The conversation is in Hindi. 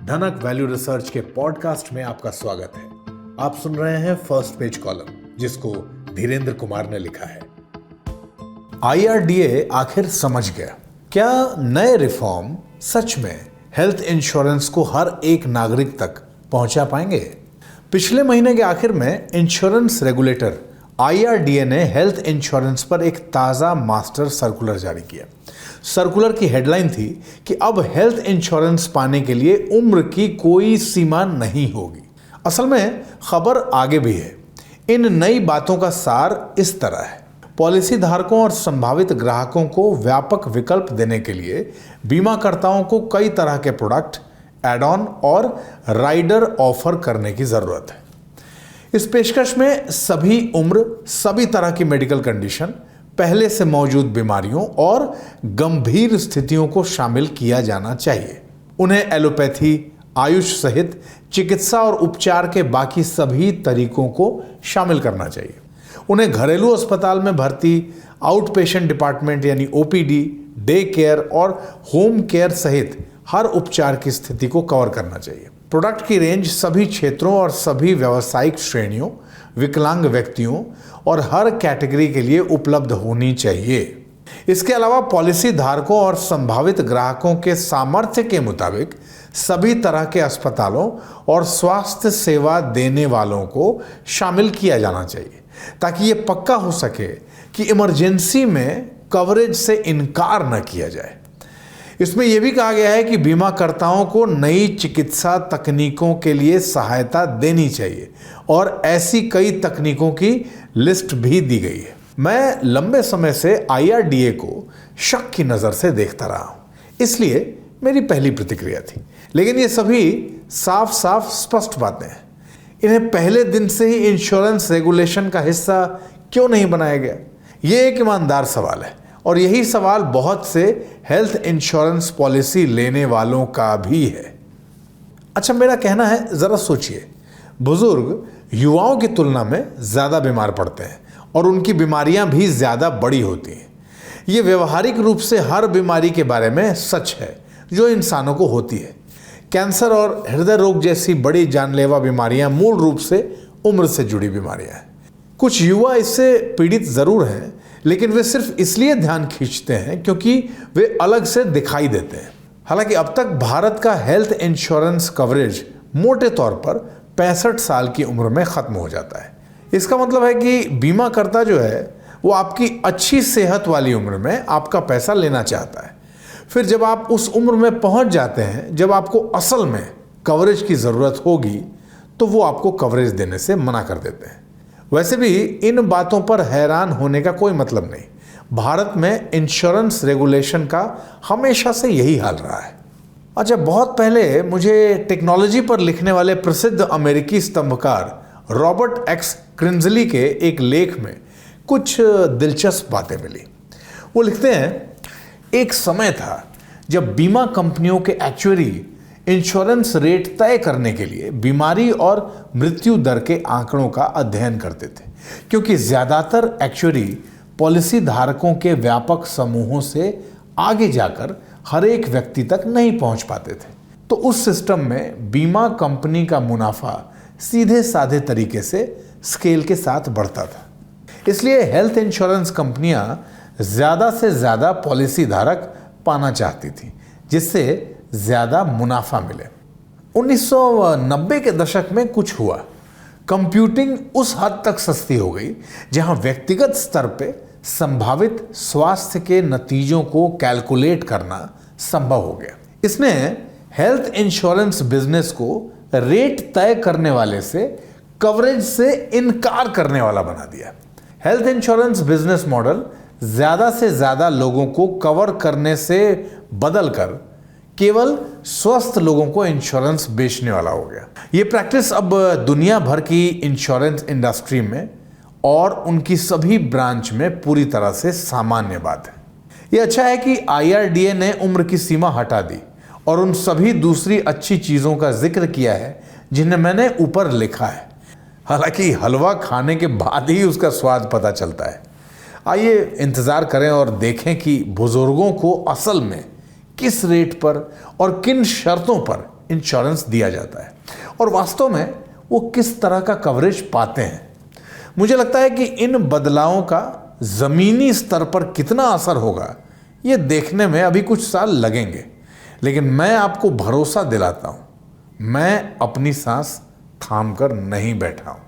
धनक वैल्यू रिसर्च के पॉडकास्ट में आपका स्वागत है। आप सुन रहे हैं फर्स्ट पेज कॉलम, जिसको धीरेंद्र कुमार ने लिखा है। IRDA आखिर समझ गया, क्या नए रिफॉर्म सच में हेल्थ इंश्योरेंस को हर एक नागरिक तक पहुंचा पाएंगे? पिछले महीने के आखिर में इंश्योरेंस रेगुलेटर IRDA ने हेल्थ इंश्योरेंस पर एक ताज़ा मास्टर सर्कुलर जारी किया। सर्कुलर की हेडलाइन थी कि अब हेल्थ इंश्योरेंस पाने के लिए उम्र की कोई सीमा नहीं होगी। असल में खबर आगे भी है। इन नई बातों का सार इस तरह है। पॉलिसी धारकों और संभावित ग्राहकों को व्यापक विकल्प देने के लिए बीमाकर्ताओं को कई तरह के प्रोडक्ट, एड ऑन और राइडर ऑफर करने की जरूरत है। इस पेशकश में सभी उम्र, सभी तरह की मेडिकल कंडीशन, पहले से मौजूद बीमारियों और गंभीर स्थितियों को शामिल किया जाना चाहिए। उन्हें एलोपैथी, आयुष सहित चिकित्सा और उपचार के बाकी सभी तरीकों को शामिल करना चाहिए। उन्हें घरेलू अस्पताल में भर्ती, आउट पेशेंट डिपार्टमेंट यानी OPD, डे केयर और होम केयर सहित हर उपचार की स्थिति को कवर करना चाहिए। प्रोडक्ट की रेंज सभी क्षेत्रों और सभी व्यावसायिक श्रेणियों, विकलांग व्यक्तियों और हर कैटेगरी के लिए उपलब्ध होनी चाहिए। इसके अलावा पॉलिसी धारकों और संभावित ग्राहकों के सामर्थ्य के मुताबिक सभी तरह के अस्पतालों और स्वास्थ्य सेवा देने वालों को शामिल किया जाना चाहिए, ताकि ये पक्का हो सके कि इमरजेंसी में कवरेज से इनकार न किया जाए। इसमें यह भी कहा गया है कि बीमाकर्ताओं को नई चिकित्सा तकनीकों के लिए सहायता देनी चाहिए और ऐसी कई तकनीकों की लिस्ट भी दी गई है। मैं लंबे समय से IRDA को शक की नज़र से देखता रहा हूँ, इसलिए मेरी पहली प्रतिक्रिया थी। लेकिन ये सभी साफ साफ स्पष्ट बातें हैं। इन्हें पहले दिन से ही इंश्योरेंस रेगुलेशन का हिस्सा क्यों नहीं बनाया गया? ये एक ईमानदार सवाल है और यही सवाल बहुत से हेल्थ इंश्योरेंस पॉलिसी लेने वालों का भी है। अच्छा, मेरा कहना है, ज़रा सोचिए, बुजुर्ग युवाओं की तुलना में ज़्यादा बीमार पड़ते हैं और उनकी बीमारियां भी ज़्यादा बड़ी होती हैं। ये व्यवहारिक रूप से हर बीमारी के बारे में सच है जो इंसानों को होती है। कैंसर और हृदय रोग जैसी बड़ी जानलेवा बीमारियां मूल रूप से उम्र से जुड़ी बीमारियां हैं। कुछ युवा इससे पीड़ित ज़रूर हैं, लेकिन वे सिर्फ इसलिए ध्यान खींचते हैं क्योंकि वे अलग से दिखाई देते हैं। हालांकि अब तक भारत का हेल्थ इंश्योरेंस कवरेज मोटे तौर पर 65 साल की उम्र में ख़त्म हो जाता है। इसका मतलब है कि बीमाकर्ता जो है वो आपकी अच्छी सेहत वाली उम्र में आपका पैसा लेना चाहता है। फिर जब आप उस उम्र में पहुंच जाते हैं जब आपको असल में कवरेज की ज़रूरत होगी, तो वो आपको कवरेज देने से मना कर देते हैं। वैसे भी इन बातों पर हैरान होने का कोई मतलब नहीं। भारत में इंश्योरेंस रेगुलेशन का हमेशा से यही हाल रहा है। अच्छा, बहुत पहले मुझे टेक्नोलॉजी पर लिखने वाले प्रसिद्ध अमेरिकी स्तंभकार रॉबर्ट एक्स क्रिंजली के एक लेख में कुछ दिलचस्प बातें मिली। वो लिखते हैं, एक समय था जब बीमा कंपनियों के एक्चुअरी इंश्योरेंस रेट तय करने के लिए बीमारी और मृत्यु दर के आंकड़ों का अध्ययन करते थे, क्योंकि ज़्यादातर एक्चुअरी पॉलिसी धारकों के व्यापक समूहों से आगे जाकर हर एक व्यक्ति तक नहीं पहुंच पाते थे। तो उस सिस्टम में बीमा कंपनी का मुनाफा सीधे साधे तरीके से स्केल के साथ बढ़ता था। इसलिए हेल्थ इंश्योरेंस कंपनियां ज़्यादा से ज़्यादा पॉलिसी धारक पाना चाहती थी, जिससे ज़्यादा मुनाफा मिले। 1990 के दशक में कुछ हुआ। कंप्यूटिंग उस हद तक सस्ती हो गई जहां व्यक्तिगत स्तर पे संभावित स्वास्थ्य के नतीजों को कैलकुलेट करना संभव हो गया। इसने हेल्थ इंश्योरेंस बिजनेस को रेट तय करने वाले से कवरेज से इनकार करने वाला बना दिया। हेल्थ इंश्योरेंस बिजनेस मॉडल ज़्यादा से ज़्यादा लोगों को कवर करने से बदलकर केवल स्वस्थ लोगों को इंश्योरेंस बेचने वाला हो गया। ये प्रैक्टिस अब दुनिया भर की इंश्योरेंस इंडस्ट्री में और उनकी सभी ब्रांच में पूरी तरह से सामान्य बात है। ये अच्छा है कि IRDA ने उम्र की सीमा हटा दी और उन सभी दूसरी अच्छी चीज़ों का जिक्र किया है जिन्हें मैंने ऊपर लिखा है। हालांकि हलवा खाने के बाद ही उसका स्वाद पता चलता है। आइए इंतज़ार करें और देखें कि बुजुर्गों को असल में किस रेट पर और किन शर्तों पर इंश्योरेंस दिया जाता है और वास्तव में वो किस तरह का कवरेज पाते हैं। मुझे लगता है कि इन बदलावों का ज़मीनी स्तर पर कितना असर होगा ये देखने में अभी कुछ साल लगेंगे, लेकिन मैं आपको भरोसा दिलाता हूँ, मैं अपनी सांस थाम कर नहीं बैठा हूँ।